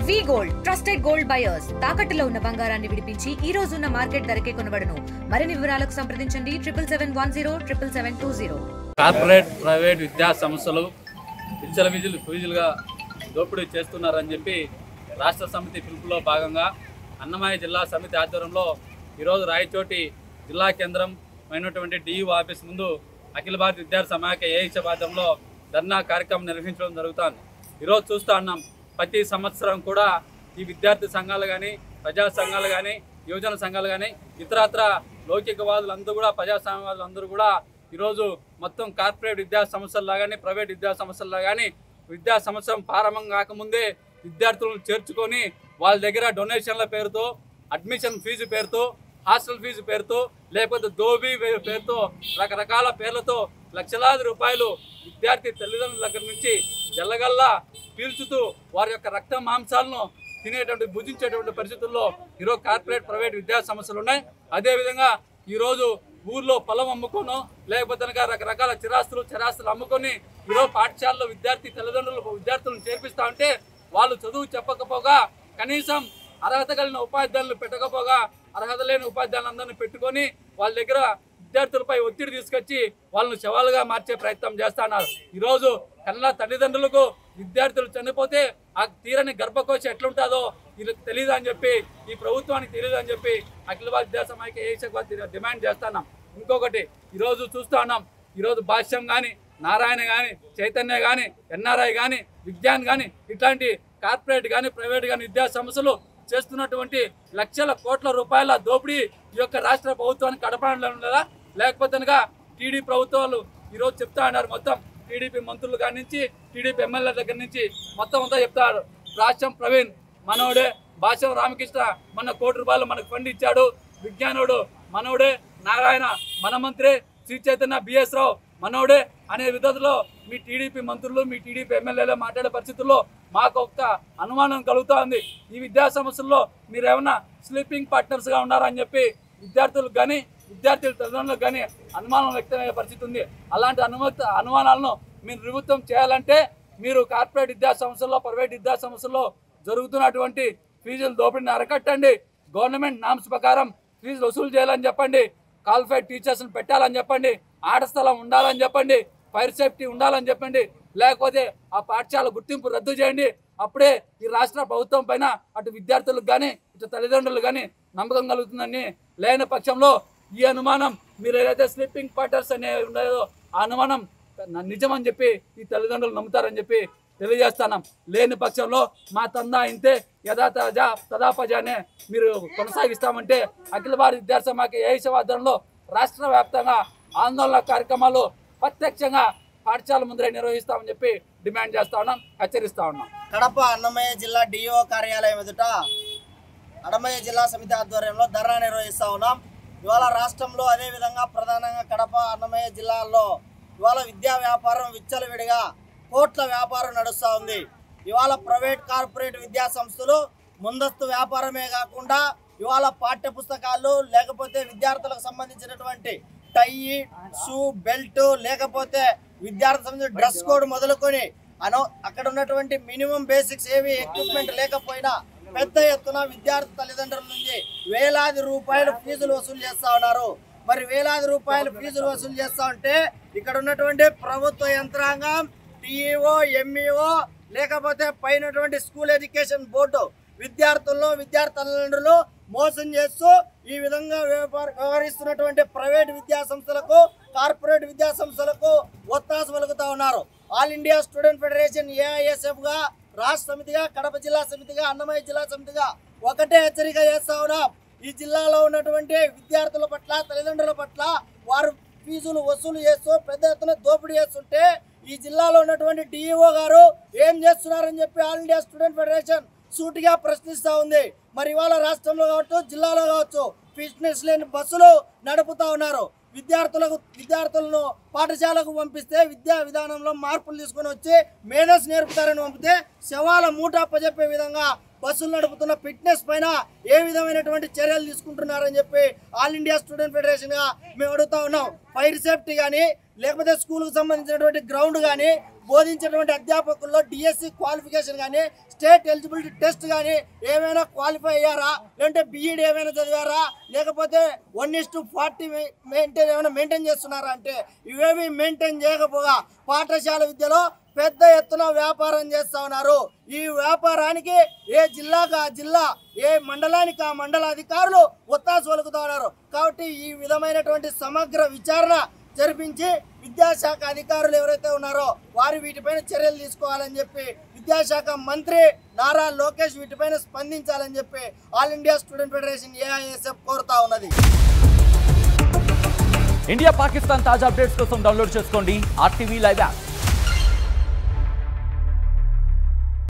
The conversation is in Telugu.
వి గోల్డ్ ట్రస్టెడ్ గోల్డ్ బయర్స్ తాకట్టులో ఉన్న బంగారాన్ని విడిపించి ఈ రోజు ఉన్న మార్కెట్ ధరకే కొనబడును. మరిన్ని వివరాలకు సంప్రదించండి 7710 కార్పొరేట్ ప్రైవేట్ విద్యా సంస్థలు ఫీజులుగా దోపిడీ చేస్తున్నారని చెప్పి రాష్ట్ర సమితి పిలుపులో భాగంగా అన్నమయ్య జిల్లా సమితి ఆధ్వర్యంలో ఈరోజు రాయచోటి జిల్లా కేంద్రం అయినటువంటి డియు ఆఫీస్ ముందు అఖిల భారత విద్యార్థి సమాఖ్య ఏఐసీ ఆధ్వర్యంలో ధర్నా కార్యక్రమం నిర్వహించడం జరుగుతుంది. ఈరోజు చూస్తూ ఉన్నాం, ప్రతి సంవత్సరం కూడా ఈ విద్యార్థి సంఘాలు కానీ, ప్రజా సంఘాలు కానీ, యువజన సంఘాలు కానీ, ఇతరత్ర లౌకికవాదులందరూ కూడా, ప్రజాస్వామ్యవాదులందరూ కూడా ఈరోజు మొత్తం కార్పొరేట్ విద్యా సంస్థల్లో కానీ, ప్రైవేట్ విద్యా సంస్థల్లో కానీ విద్యా సంవత్సరం ప్రారంభం కాకముందే విద్యార్థులను చేర్చుకొని వాళ్ళ దగ్గర డొనేషన్ల పేరుతో, అడ్మిషన్ ఫీజు పేరుతో, హాస్టల్ ఫీజు పేరుతో, లేకపోతే దోబీ పేరుతో రకరకాల పేర్లతో లక్షలాది రూపాయలు విద్యార్థి తల్లిదండ్రుల దగ్గర నుంచి జల్లగల్లా పీల్చుతూ వారి యొక్క రక్త మాంసాలను తినేటువంటి భుజించేటువంటి పరిస్థితుల్లో ఈరోజు కార్పొరేట్ ప్రైవేట్ విద్యా సంస్థలు ఉన్నాయి. అదేవిధంగా ఈరోజు ఊర్లో పొలం అమ్ముకోను, లేకపోతే రకరకాల చరాస్తులు అమ్ముకొని ఈరోజు పాఠశాలలో విద్యార్థులను చేర్పిస్తూ ఉంటే వాళ్ళు చదువు చెప్పకపోగా, కనీసం అర్హత కలిగిన ఉపాధ్యాయులను పెట్టకపోగా, అర్హత లేని ఉపాధ్యాయులందరినీ పెట్టుకొని వాళ్ళ దగ్గర విద్యార్థులపై ఒత్తిడి తీసుకొచ్చి వాళ్ళను శవాలుగా మార్చే ప్రయత్నం చేస్తున్నారు. ఈరోజు కన్న తల్లిదండ్రులకు విద్యార్థులు చనిపోతే ఆ తీరని గర్భకోశ ఎట్లుంటుందో వీళ్ళకి తెలియదు అని చెప్పి, ఈ ప్రభుత్వానికి తెలియదు అని చెప్పి అఖిల భారత విద్యా సమాఖ్య ఏఐసీ డిమాండ్ చేస్తున్నాం. ఇంకొకటి ఈరోజు చూస్తూ ఉన్నాం, ఈరోజు భాష్యం కానీ, నారాయణ కానీ, చైతన్య కానీ, ఎన్ఆర్ఐ కానీ, విజ్ఞాన్ కానీ, ఇట్లాంటి కార్పొరేట్ కానీ, ప్రైవేట్ కానీ విద్యా సంస్థలు చేస్తున్నటువంటి లక్షల కోట్ల రూపాయల దోపిడీ ఈ యొక్క రాష్ట్ర ప్రభుత్వానికి కడపడంలో ఉండదా? లేకపోతే టీడీ ప్రభుత్వాలు ఈరోజు చెప్తా ఉన్నారు, మొత్తం టీడీపీ మంత్రులు కాడి నుంచి, టీడీపీ ఎమ్మెల్యేల దగ్గర నుంచి మొత్తం అంతా చెప్తారు. రాష్ట్రం ప్రవీణ్ మనోడే, భాష్యం రామకృష్ణ మన ₹1 కోటి మనకు ఫండ్ ఇచ్చాడు, విజ్ఞానుడు మనోడే, నారాయణ మన మంత్రి, శ్రీ చైతన్య బిఎస్ రావు మనోడే అనే విధంలో మీ టీడీపీ మంత్రులు, మీ టీడీపీ ఎమ్మెల్యేలు మాట్లాడే పరిస్థితుల్లో మాకు ఒక అనుమానం కలుగుతూ ఉంది. ఈ విద్యా సంస్థల్లో మీరు ఏమన్నా స్లీపింగ్ పార్ట్నర్స్గా ఉన్నారని చెప్పి విద్యార్థులకు కానీ, విద్యార్థుల తల్లిదండ్రులకు కానీ అనుమానం వ్యక్తమయ్యే పరిస్థితి ఉంది. అలాంటి అనుమానాలను మీరు నివృత్తం చేయాలంటే మీరు కార్పొరేట్ విద్యా సంస్థల్లో, ప్రైవేట్ విద్యా సంస్థల్లో జరుగుతున్నటువంటి ఫీజుల దోపిడీని అరకట్టండి. గవర్నమెంట్ నామ్స్ ప్రకారం ఫీజులు వసూలు చేయాలని చెప్పండి, క్వాలిఫైడ్ టీచర్స్ని పెట్టాలని చెప్పండి, ఆట స్థలం ఉండాలని చెప్పండి, ఫైర్ సేఫ్టీ ఉండాలని చెప్పండి, లేకపోతే ఆ పాఠశాల గుర్తింపు రద్దు చేయండి. అప్పుడే ఈ రాష్ట్ర ప్రభుత్వం పైన అటు విద్యార్థులకు కానీ, ఇటు తల్లిదండ్రులకు కానీ నమ్మకం కలుగుతుందని. లేని పక్షంలో ఈ అనుమానం, మీరు ఏదైతే స్లీపింగ్ క్వార్టర్స్ అనే ఉన్నాయో ఆ అనుమానం నిజమని చెప్పి ఈ తల్లిదండ్రులు నమ్ముతారని చెప్పి తెలియజేస్తున్నాం. లేని పక్షంలో మా తందా ఇంతే తదాపజానే మీరు కొనసాగిస్తామంటే అఖిల భారత విద్యార్థి సమాఖ్య ఏఐసీ ఆధ్వర్యంలో రాష్ట్ర వ్యాప్తంగా ఆందోళన కార్యక్రమాలు ప్రత్యక్షంగా పాఠశాల ముందరే నిర్వహిస్తామని చెప్పి డిమాండ్ చేస్తా ఉన్నాం, హెచ్చరిస్తా ఉన్నాం. కడప అన్నమయ్య జిల్లా డిఓ కార్యాలయం ఎదుట అన్నమయ్య జిల్లా సమితి ఆధ్వర్యంలో ధర్నా నిర్వహిస్తా ఉన్నాం. ఇవాళ రాష్ట్రంలో అదేవిధంగా ప్రధానంగా కడప అన్నమయ్య జిల్లాల్లో ఇవాళ విద్యా వ్యాపారం విచ్చలవిడిగా కోట్ల వ్యాపారం నడుస్తూ ఉంది. ఇవాళ ప్రైవేట్ కార్పొరేట్ విద్యా సంస్థలు ముందస్తు వ్యాపారమే కాకుండా ఇవాళ పాఠ్య పుస్తకాలు, లేకపోతే విద్యార్థులకు సంబంధించినటువంటి టై, షూ, బెల్ట్, లేకపోతే విద్యార్థి సంబంధించిన డ్రెస్ కోడ్ మొదలుకొని అక్కడ ఉన్నటువంటి మినిమం బేసిక్స్ ఏవి ఎక్విప్మెంట్ లేకపోయినా పెద్ద ఎత్తున విద్యార్థి తల్లిదండ్రుల నుంచి వేలాది రూపాయలు ఫీజులు వసూలు చేస్తా ఉన్నారు. మరి వేలాది రూపాయలు ఫీజులు వసూలు చేస్తా ఉంటే ఇక్కడ ఉన్నటువంటి ప్రభుత్వ యంత్రాంగం, టీఈఓ, ఎంఈఓ, లేకపోతే పైనటువంటి స్కూల్ ఎడ్యుకేషన్ బోర్డు విద్యార్థుల్లో విద్యార్థి తల్లిదండ్రులు మోసం చేస్తూ ఈ విధంగా వ్యవహరిస్తున్నటువంటి ప్రైవేట్ విద్యా సంస్థలకు, కార్పొరేట్ విద్యా సంస్థలకు ఒత్తాసు పలుకుతా ఉన్నారు. All India student federation AISF గా, రాష్ట్ర సమితిగా, కడప జిల్లా సమితిగా, అన్నమయ్య జిల్లా సమితిగా ఒకటే హెచ్చరిక చేస్తా ఉన్నాం. ఈ జిల్లాలో ఉన్నటువంటి విద్యార్థుల పట్ల, తల్లిదండ్రుల పట్ల వారు ఫీజులు వసూలు చేస్తూ పెద్ద ఎత్తున దోపిడీ చేస్తుంటే ఈ జిల్లాలో ఉన్నటువంటి డిఈఓ గారు ఏం చేస్తున్నారని చెప్పి ఆల్ ఇండియా స్టూడెంట్ ఫెడరేషన్ సూటిగా ప్రశ్నిస్తూ ఉంది. మరి ఇవాళ రాష్ట్రంలో కావచ్చు, జిల్లాలో కావచ్చు ఫిట్నెస్ లేని బస్సులు నడుపుతా ఉన్నారు. విద్యార్థులను పాఠశాలకు పంపిస్తే విద్యా విధానంలో మార్పులు తీసుకొని వచ్చి మేధస్ నేర్పుతారని పంపితే శవాల మూట అప్పచెప్పే విధంగా బస్సులు నడుపుతున్న ఫిట్నెస్ పైన ఏ విధమైనటువంటి చర్యలు తీసుకుంటున్నారని చెప్పి ఆల్ ఇండియా స్టూడెంట్ ఫెడరేషన్గా మేము అడుగుతా ఉన్నాం. ఫైర్ సేఫ్టీ కానీ, లేకపోతే స్కూల్కి సంబంధించినటువంటి గ్రౌండ్ కానీ, బోధించేటువంటి అధ్యాపకుల్లో డిఎస్సి క్వాలిఫికేషన్ కానీ స్టేట్ ఎలిజిబిలిటీ టెస్ట్ కానీ ఏమైనా క్వాలిఫై అయ్యారా, లేదంటే బీఈడి ఏమైనా చదివారా, లేకపోతే 1:40 మెయింటైన్ చేస్తున్నారా అంటే ఇవేమి మెయింటైన్ చేయకపోగా పాఠశాల విద్యలో పెద్ద ఎత్తున వ్యాపారం చేస్తూ ఉన్నారు. ఈ వ్యాపారానికి ఏ జిల్లాకు ఆ జిల్లా, ఏ మండలానికి ఆ మండల అధికారులు ఒత్తాసు పలుకుతూ ఉన్నారు. కాబట్టి ఈ విధమైనటువంటి సమగ్ర విచారణ జరిపించి విద్యాశాఖ అధికారులు ఎవరైతే ఉన్నారో వారు వీటిపైన చర్యలు తీసుకోవాలని చెప్పి విద్యాశాఖ మంత్రి నారా లోకేష్ వీటిపైన స్పందించాలని చెప్పి all India student federation AISF కోరుతా ఉన్నది. ఇండియా పాకిస్తాన్ తాజా అప్డేట్స్ కోసం డౌన్లోడ్ చేసుకోండి RTV లైవ్ యాప్.